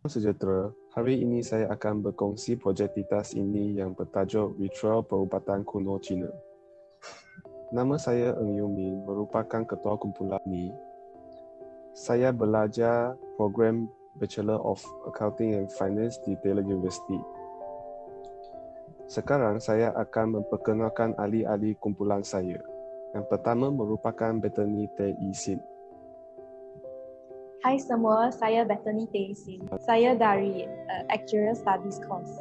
Sejahtera, hari ini saya akan berkongsi projek titas ini yang bertajuk Ritual Perubatan Kuno Cina. Nama saya Eng Yu Min, merupakan ketua kumpulan ini. Saya belajar program Bachelor of Accounting and Finance di Taylor University. Sekarang saya akan memperkenalkan ahli-ahli kumpulan saya. Yang pertama merupakan Bethany Tay Ee Sin. Hai semua, saya Bethany Tay Ee Sin. Saya dari Actuarial Studies course.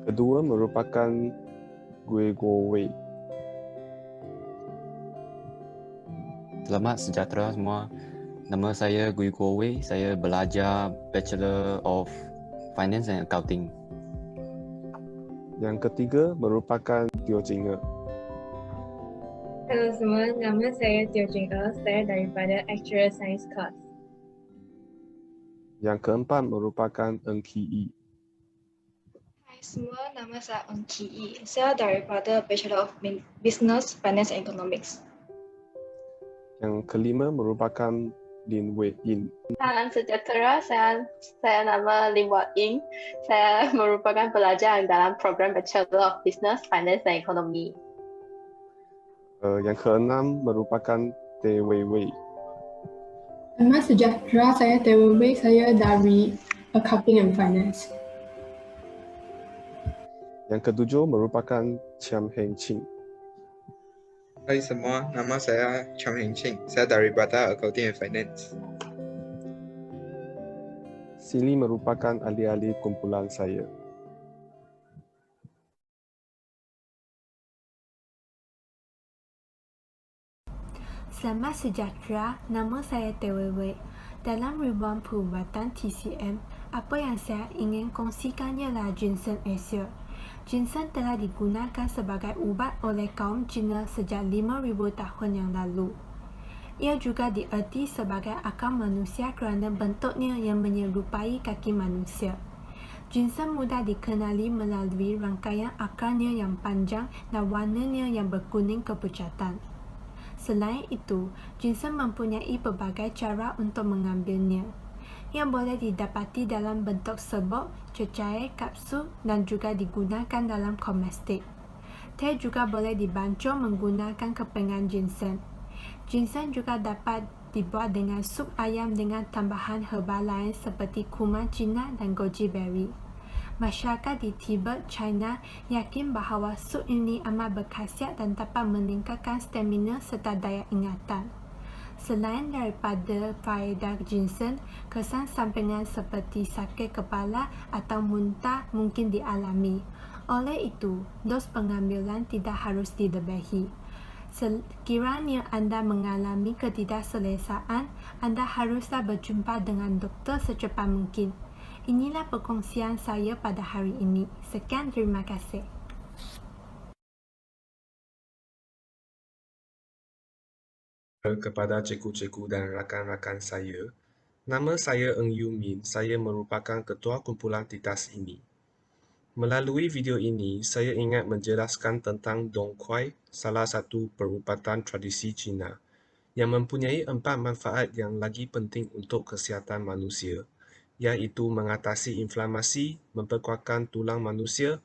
Kedua merupakan Gui Guo Wei. Selamat sejahtera semua. Nama saya Gui Guo Wei. Saya belajar Bachelor of Finance and Accounting. Yang ketiga merupakan Teo Jing Er. Halo semua, nama saya Teo Jing Er. Saya daripada Actuarial Science course. Yang keempat merupakan Eng Ki Yi. Hai semua, nama saya Eng Ki Yi. Saya daripada Bachelor of Business, Finance and Economics. Yang kelima merupakan Lin Wei Yin. Salam sejahtera, saya nama Lim Wat Ying. Saya merupakan pelajar dalam program Bachelor of Business, Finance and Economy. Yang keenam merupakan Tay Wei Wei. Nama sejahtera, saya Tay Wei Wei. Saya dari Accounting and Finance. Yang ketujuh merupakan Chiam Heng Ching. Hai semua, nama saya Chiam Heng Ching. Saya daripada Accounting and Finance. Sini merupakan ahli-ahli kumpulan saya. Selamat sejahtera, nama saya Tay Wei Wei. Dalam ribuan perubatan TCM, apa yang saya ingin kongsikan ialah ginseng Asia. Ginseng telah digunakan sebagai ubat oleh kaum Cina sejak 5,000 tahun yang lalu. Ia juga dierti sebagai akar manusia kerana bentuknya yang menyerupai kaki manusia. Ginseng mudah dikenali melalui rangkaian akarnya yang panjang dan warnanya yang berkuning kepucatan. Selain itu, ginseng mempunyai pelbagai cara untuk mengambilnya. Ia boleh didapati dalam bentuk serbuk, cecair, kapsul dan juga digunakan dalam komestik. Teh juga boleh dibancur menggunakan kepengan ginseng. Ginseng juga dapat dibuat dengan sup ayam dengan tambahan herba lain seperti kuman Cina dan goji berry. Masyarakat di Tibet, China yakin bahawa sup ini amat berkhasiat dan dapat meningkatkan stamina serta daya ingatan. Selain daripada faedah ginseng, kesan sampingan seperti sakit kepala atau muntah mungkin dialami. Oleh itu, dos pengambilan tidak harus dilebihi. Sekiranya anda mengalami ketidakselesaan, anda haruslah berjumpa dengan doktor secepat mungkin. Inilah perkongsian saya pada hari ini. Sekian, terima kasih. Kepada cikgu-cikgu dan rakan-rakan saya, nama saya Eng Yu Min. Saya merupakan ketua kumpulan titas ini. Melalui video ini, saya ingat menjelaskan tentang Dong Quai, salah satu perubatan tradisi Cina, yang mempunyai 4 manfaat yang lagi penting untuk kesihatan manusia, iaitu mengatasi inflamasi, memperkuatkan tulang manusia,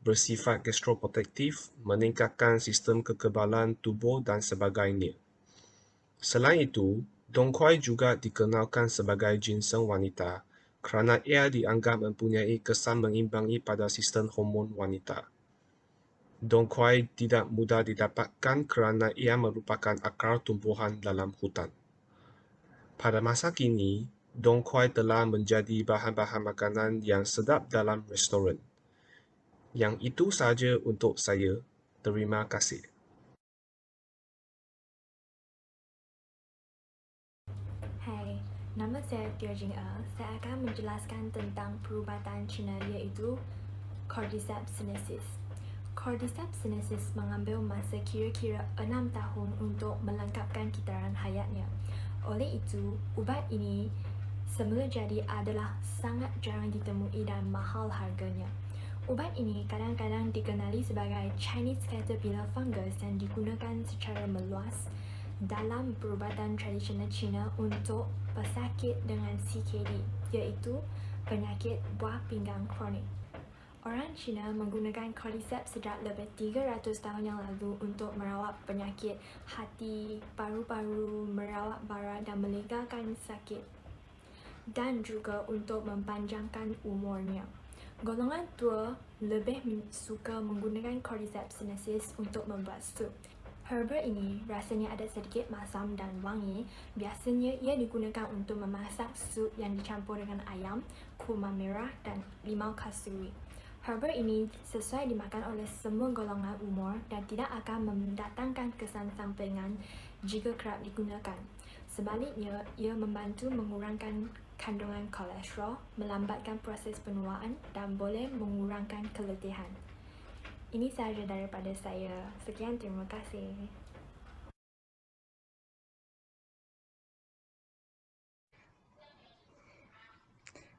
bersifat gastroprotektif, meningkatkan sistem kekebalan tubuh dan sebagainya. Selain itu, Dong Quai juga dikenalkan sebagai ginseng wanita kerana ia dianggap mempunyai kesan mengimbangi pada sistem hormon wanita. Dong Quai tidak mudah didapatkan kerana ia merupakan akar tumbuhan dalam hutan. Pada masa kini, Dong Quai telah menjadi bahan-bahan makanan yang sedap dalam restoran. Yang itu sahaja untuk saya. Terima kasih. Hai, nama saya Teo Jing Er. Saya akan menjelaskan tentang perubatan Cina iaitu Cordyceps sinensis. Cordyceps sinensis mengambil masa kira-kira 6 tahun untuk melengkapkan kitaran hayatnya. Oleh itu, ubat ini semula jadi adalah sangat jarang ditemui dan mahal harganya. Ubat ini kadang-kadang dikenali sebagai Chinese caterpillar fungus dan digunakan secara meluas dalam perubatan tradisional Cina untuk pesakit dengan CKD, iaitu penyakit buah pinggang kronik. Orang Cina menggunakan cordyceps sejak lebih 300 tahun yang lalu untuk merawat penyakit hati, paru-paru, merawat bara dan melegakan sakit, dan juga untuk mempanjangkan umurnya. Golongan tua lebih suka menggunakan Cordyceps sinensis untuk membuat sup. Herba ini rasanya ada sedikit masam dan wangi. Biasanya ia digunakan untuk memasak sup yang dicampur dengan ayam, kurma merah dan limau kasturi. Herba ini sesuai dimakan oleh semua golongan umur dan tidak akan mendatangkan kesan sampingan jika kerap digunakan. Sebaliknya, ia membantu mengurangkan kandungan kolesterol, melambatkan proses penuaan dan boleh mengurangkan keletihan. Ini sahaja daripada saya. Sekian, terima kasih.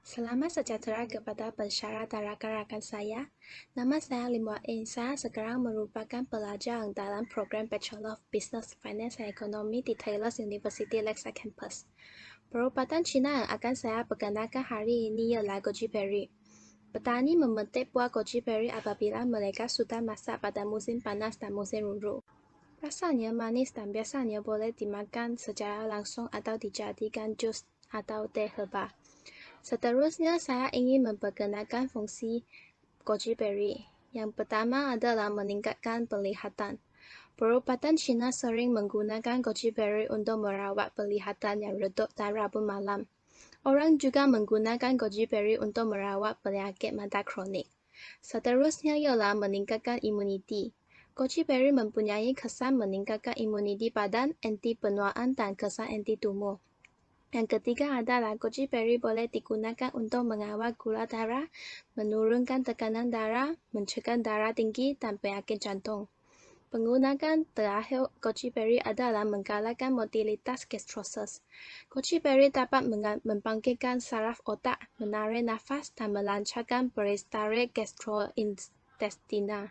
Selamat sejahtera kepada pesyarat dan rakan-rakan saya. Nama saya Lim Wah Ing. Saya sekarang merupakan pelajar dalam program Bachelor of Business, Finance and Economy di Taylor University Lakeside Campus. Perubatan Cina yang akan saya perkenalkan hari ini ialah goji berry. Petani memetik buah goji berry apabila mereka sudah masak pada musim panas dan musim ruru. Rasanya manis dan biasanya boleh dimakan secara langsung atau dijadikan jus atau teh herba. Seterusnya, saya ingin memperkenalkan fungsi goji berry. Yang pertama adalah meningkatkan penglihatan. Perubatan Cina sering menggunakan goji berry untuk merawat penglihatan yang redup dan rabun malam. Orang juga menggunakan goji berry untuk merawat penyakit mata kronik. Seterusnya ialah meningkatkan imuniti. Goji berry mempunyai kesan meningkatkan imuniti badan, anti penuaan dan kesan anti tumor. Yang ketiga adalah goji berry boleh digunakan untuk mengawal gula darah, menurunkan tekanan darah, mencegah darah tinggi dan penyakit jantung. Penggunaan terakhir goji berry adalah menggalakkan motilitas gastrosis. Goji berry dapat membangkitkan saraf otak, menarik nafas, dan melancarkan peristaltik gastrointestinal.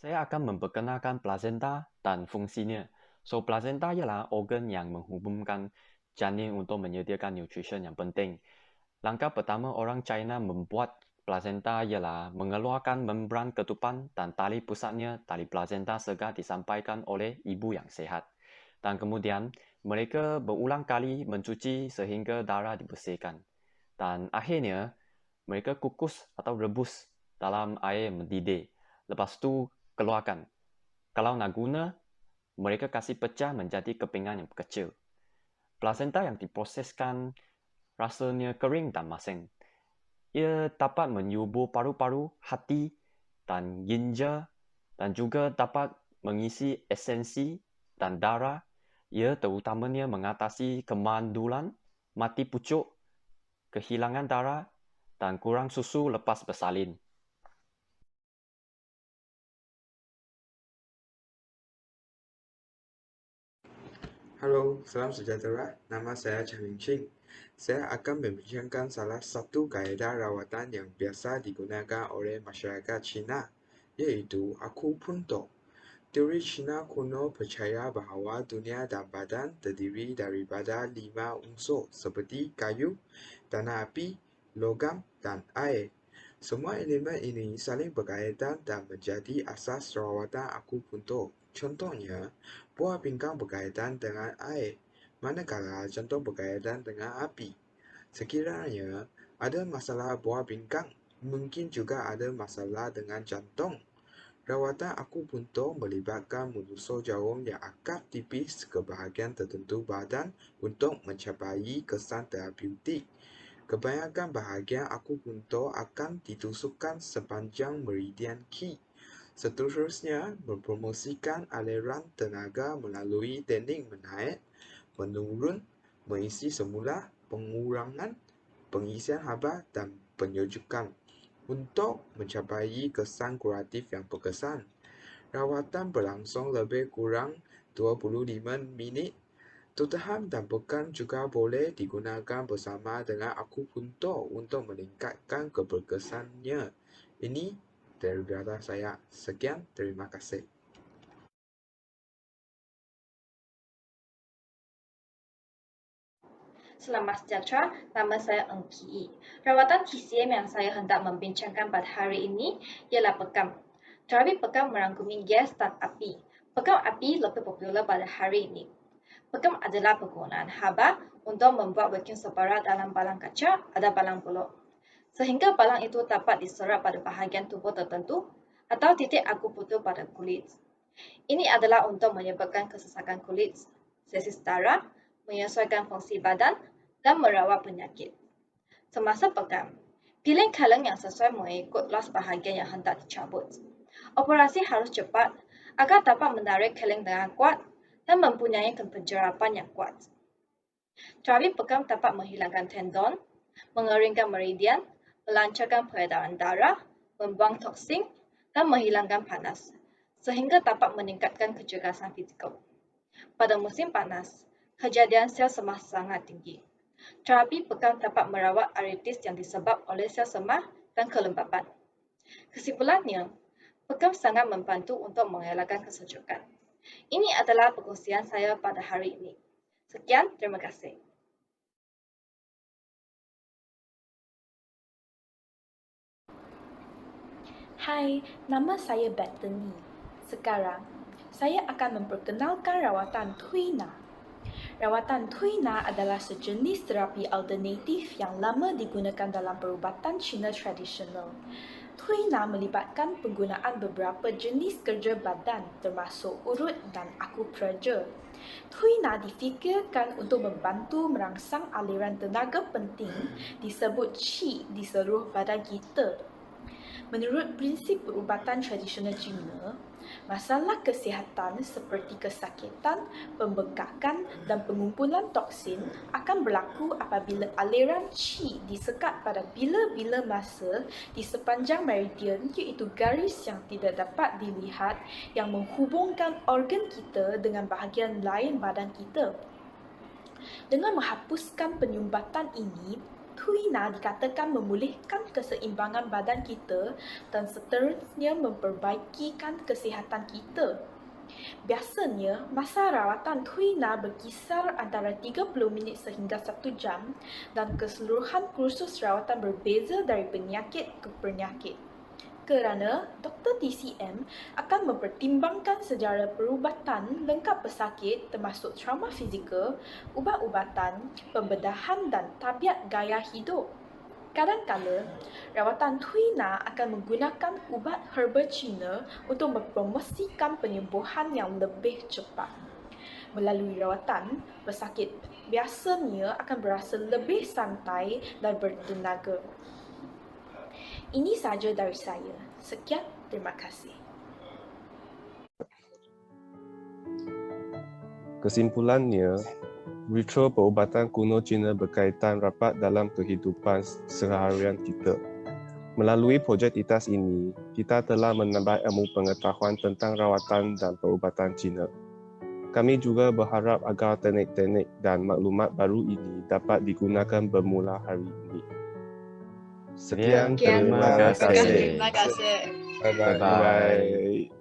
Saya akan memperkenalkan plasenta dan fungsinya. So, plasenta ialah organ yang menghubungkan janin untuk menyediakan nutrisi yang penting. Langkah pertama orang China membuat plasenta ialah mengeluarkan membran ketupan dan tali pusatnya, tali plasenta segera disampaikan oleh ibu yang sehat. Dan kemudian, mereka berulang kali mencuci sehingga darah dibersihkan. Dan akhirnya, mereka kukus atau rebus dalam air mendidih. Lepas tu, keluarkan. Kalau nak guna, mereka kasih pecah menjadi kepingan yang kecil. Plasenta yang diproseskan rasanya kering dan masin. Ia dapat menyubur paru-paru, hati dan ginjal dan juga dapat mengisi esensi dan darah. Ia terutamanya mengatasi kemandulan, mati pucuk, kehilangan darah dan kurang susu lepas bersalin. Halo, salam sejahtera. Nama saya Chang Ching. Saya akan membincangkan salah satu kaedah rawatan yang biasa digunakan oleh masyarakat Cina, yaitu akupuntur. Teori Cina kuno percaya bahawa dunia dan badan terdiri daripada 5 unsur seperti kayu, tanah api, logam, dan air. Semua elemen ini saling berkaitan dan menjadi asas rawatan akupuntur. Contohnya, buah pinggang berkaitan dengan air, manakala jantung berkaitan dengan api. Sekiranya ada masalah buah pinggang, mungkin juga ada masalah dengan jantung. Rawatan akupuntur melibatkan menusuk jarum yang akar tipis ke bahagian tertentu badan untuk mencapai kesan terapeutik. Kebanyakan bahagian akupuntur akan ditusukkan sepanjang meridian Qi. Seterusnya, mempromosikan aliran tenaga melalui teknik menaik, menurun, mengisi semula, pengurangan, pengisian haba dan penyejukan untuk mencapai kesan kuratif yang berkesan. Rawatan berlangsung lebih kurang 25 minit. Tutaham dan pekan juga boleh digunakan bersama dengan akupuntur untuk meningkatkan keberkesannya. Ini daripada saya. Sekian, terima kasih. Selamat sejahtera, nama saya Eng Ki. Rawatan TCM yang saya hendak membincangkan pada hari ini ialah pekam. Terapi pekam merangkumi gas dan api. Pekam api lebih popular pada hari ini. Pekam adalah penggunaan haba untuk membuat vakum sebara dalam balang kaca atau balang buluk. Sehingga balang itu dapat diserap pada bahagian tubuh tertentu atau titik akupunktur pada kulit. Ini adalah untuk menyebabkan kesesakan kulit, sesis darah, menyesuaikan fungsi badan, dan merawat penyakit. Semasa pekam, pilih kaleng yang sesuai mengikut los bahagian yang hendak dicabut. Operasi harus cepat agar dapat menarik kaleng dengan kuat dan mempunyai penjarapan yang kuat. Terapi pekam dapat menghilangkan tendon, mengeringkan meridian, melancarkan peredaran darah, membuang toksin, dan menghilangkan panas, sehingga dapat meningkatkan kecergasan fizikal. Pada musim panas, kejadian sel semah sangat tinggi. Terapi pekam dapat merawat artritis yang disebabkan oleh sel semah dan kelembapan. Kesimpulannya, pekam sangat membantu untuk mengelakkan kesejukan. Ini adalah perkongsian saya pada hari ini. Sekian, terima kasih. Hai, nama saya Bethany. Sekarang, saya akan memperkenalkan rawatan Thuina. Rawatan Thuina adalah sejenis terapi alternatif yang lama digunakan dalam perubatan Cina tradisional. Thuina melibatkan penggunaan beberapa jenis kerja badan termasuk urut dan akupressure. Thuina difikirkan untuk membantu merangsang aliran tenaga penting disebut qi di seluruh badan kita. Menurut prinsip perubatan tradisional Cina, masalah kesihatan seperti kesakitan, pembengkakan dan pengumpulan toksin akan berlaku apabila aliran qi disekat pada bila-bila masa di sepanjang meridian, iaitu garis yang tidak dapat dilihat yang menghubungkan organ kita dengan bahagian lain badan kita. Dengan menghapuskan penyumbatan ini, Thuina dikatakan memulihkan keseimbangan badan kita dan seterusnya memperbaikikan kesihatan kita. Biasanya, masa rawatan Thuina berkisar antara 30 minit sehingga 1 jam dan keseluruhan kursus rawatan berbeza dari penyakit ke penyakit. Kerana Dr. TCM akan mempertimbangkan sejarah perubatan lengkap pesakit termasuk trauma fizikal, ubat-ubatan, pembedahan dan tabiat gaya hidup. Kadang-kala, rawatan Thuina akan menggunakan ubat herba Cina untuk mempromosikan penyembuhan yang lebih cepat. Melalui rawatan, pesakit biasanya akan berasa lebih santai dan bertenaga. Ini sahaja dari saya. Sekian, terima kasih. Kesimpulannya, ritual perubatan kuno Cina berkaitan rapat dalam kehidupan seharian kita. Melalui projek ITAS ini, kita telah menambah ilmu pengetahuan tentang rawatan dan perubatan Cina. Kami juga berharap agar teknik-teknik dan maklumat baru ini dapat digunakan bermula hari ini. Sekian, terima kasih. Terima kasih. Bye-bye.